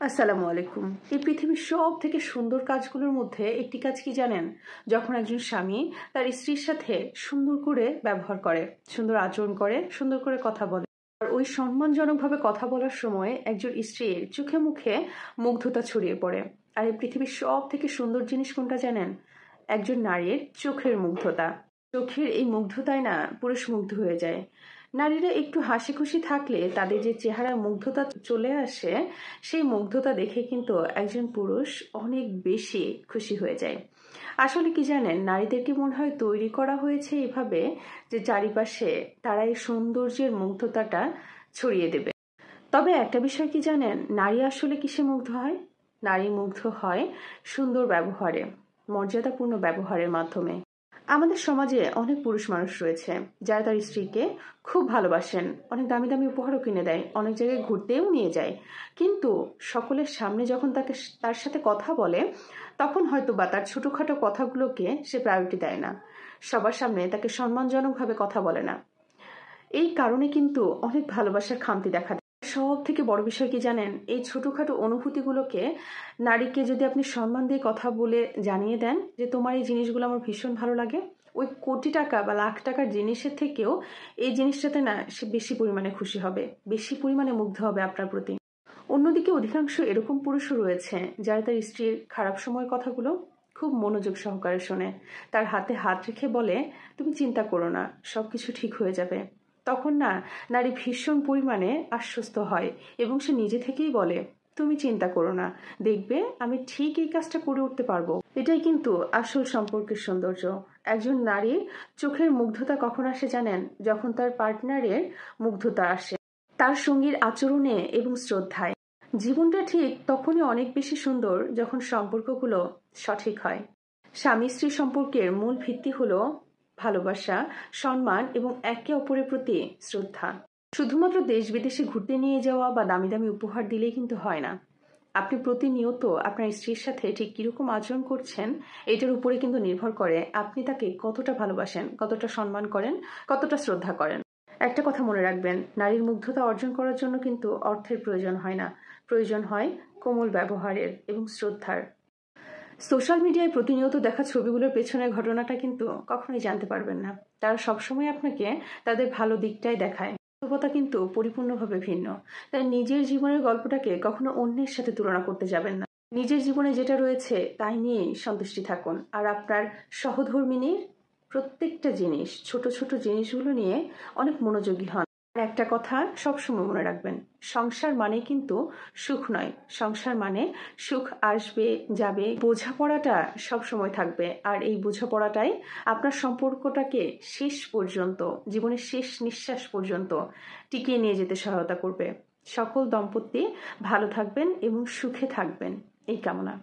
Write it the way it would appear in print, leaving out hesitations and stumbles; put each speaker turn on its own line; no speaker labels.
আসসালামু আলাইকুম। এই পৃথিবীর সব থেকে সুন্দর কাজগুলোর মধ্যে একটি কাজ কি জানেন? যখন একজন স্বামী তার স্ত্রীর সাথে সুন্দর করে ব্যবহার করে, সুন্দর আচরণ করে, সুন্দর করে কথা বলে। আর ওই সম্মানজনকভাবে কথা বলার সময় একজন স্ত্রীর চোখে মুখে মুগ্ধতা ছড়িয়ে পড়ে। আর এই পৃথিবীর সব থেকে সুন্দর জিনিস কোনটা জানেন? একজন নারীর চোখের মুগ্ধতা। চোখের এই মুগ্ধতায় না পুরুষ মুগ্ধ হয়ে যায়। নারীরা একটু হাসি খুশি থাকলে তাদের যে চেহারা মুগ্ধতা চলে আসে, সেই মুগ্ধতা দেখে কিন্তু একজন পুরুষ অনেক বেশি খুশি হয়ে যায়। আসলে কি জানেন, নারীদেরকে মনে হয় তৈরি করা হয়েছে এভাবে যে চারিপাশে তারা এই সৌন্দর্যের মুগ্ধতাটা ছড়িয়ে দেবে। তবে একটা বিষয় কি জানেন, নারী আসলে কিসে মুগ্ধ হয়? নারী মুগ্ধ হয় সুন্দর ব্যবহারে, মর্যাদাপূর্ণ ব্যবহারের মাধ্যমে। আমাদের সমাজে অনেক পুরুষ মানুষ রয়েছে যারা তার স্ত্রীকে খুব ভালোবাসেন, অনেক দামি দামি উপহারও কিনে দেয়, অনেক জায়গায় ঘুরতেও নিয়ে যায়। কিন্তু সকলের সামনে যখন তার সাথে কথা বলে, তখন হয়তো বা তার ছোটখাটো কথাগুলোকে সে প্রায়োরিটি দেয় না। সবার সামনে তাকে সম্মানজনকভাবে কথা বলে না। এই কারণে কিন্তু অনেক ভালোবাসার খামতি দেখা দেয়। সব থেকে বড় বিষয় কি জানেন, এই ছোটখাটো অনুভূতিগুলোকে নারীকে যদি আপনি সম্মান দিয়ে কথা বলে জানিয়ে দেন যে তোমার এই জিনিসগুলো আমার ভীষণ ভালো লাগে, ওই কোটি টাকা বা লাখ টাকার জিনিসের থেকেও এই জিনিসটাতে না সে বেশি পরিমাণে খুশি হবে, বেশি পরিমাণে মুগ্ধ হবে আপনার প্রতি। অন্যদিকে অধিকাংশ এরকম পুরুষও রয়েছে যারা তার স্ত্রীর খারাপ সময়ের কথাগুলো খুব মনোযোগ সহকারে শোনে, তার হাতে হাত রেখে বলে তুমি চিন্তা করো না, সবকিছু ঠিক হয়ে যাবে। তখন না নারী ভীষণ পরিমাণে আশ্বস্ত হয় এবং সে নিজে থেকেই বলে তুমি চিন্তা করো না, দেখবে আমি ঠিক এই কাজটা করে উঠতে পারবো। এটাই কিন্তু আসল সম্পর্কের সৌন্দর্য। একজন নারীর চোখের মুগ্ধতা কখন আসে জানেন? যখন তার পার্টনারের মুগ্ধতা আসে, তার সঙ্গীর আচরণে এবং শ্রদ্ধায়। জীবনটা ঠিক তখনই অনেক বেশি সুন্দর যখন সম্পর্কগুলো সঠিক হয়। স্বামী স্ত্রী সম্পর্কের মূল ভিত্তি হলো ভালোবাসা, সম্মান এবং একে অপরের প্রতি শ্রদ্ধা। শুধুমাত্র দেশ বিদেশে ঘুরতে নিয়ে যাওয়া বা দামি দামি উপহার দিলেই কিন্তু হয় না। আপনি প্রতিনিয়ত আপনার স্ত্রীর সাথে ঠিক কিরকম আচরণ করছেন, এটার উপরে কিন্তু নির্ভর করে আপনি তাকে কতটা ভালোবাসেন, কতটা সম্মান করেন, কতটা শ্রদ্ধা করেন। একটা কথা মনে রাখবেন, নারীর মুগ্ধতা অর্জন করার জন্য কিন্তু অর্থের প্রয়োজন হয় না, প্রয়োজন হয় কোমল ব্যবহারের এবং শ্রদ্ধার। সোশ্যাল মিডিয়ায় প্রতিনিয়ত দেখা ছবিগুলোর পেছনের ঘটনাটা কিন্তু কখনোই জানতে পারবেন না। তারা সবসময় আপনাকে তাদের ভালো দিকটাই দেখায়, বাস্তবতা কিন্তু পরিপূর্ণভাবে ভিন্ন। তাই নিজের জীবনের গল্পটাকে কখনো অন্যের সাথে তুলনা করতে যাবেন না। নিজের জীবনে যেটা রয়েছে তাই নিয়েই সন্তুষ্টি থাকুন। আর আপনার সহধর্মিনীর প্রত্যেকটা জিনিস, ছোট ছোট জিনিসগুলো নিয়ে অনেক মনোযোগী হন। আর একটা কথা সবসময় মনে রাখবেন, সংসার মানে কিন্তু সুখ নয়। সংসার মানে সুখ আসবে যাবে, বোঝাপড়াটা সবসময় থাকবে। আর এই বোঝাপড়াটাই আপনার সম্পর্কটাকে শেষ পর্যন্ত, জীবনের শেষ নিঃশ্বাস পর্যন্ত টিকিয়ে নিয়ে যেতে সহায়তা করবে। সকল দম্পতি ভালো থাকবেন এবং সুখে থাকবেন, এই কামনা।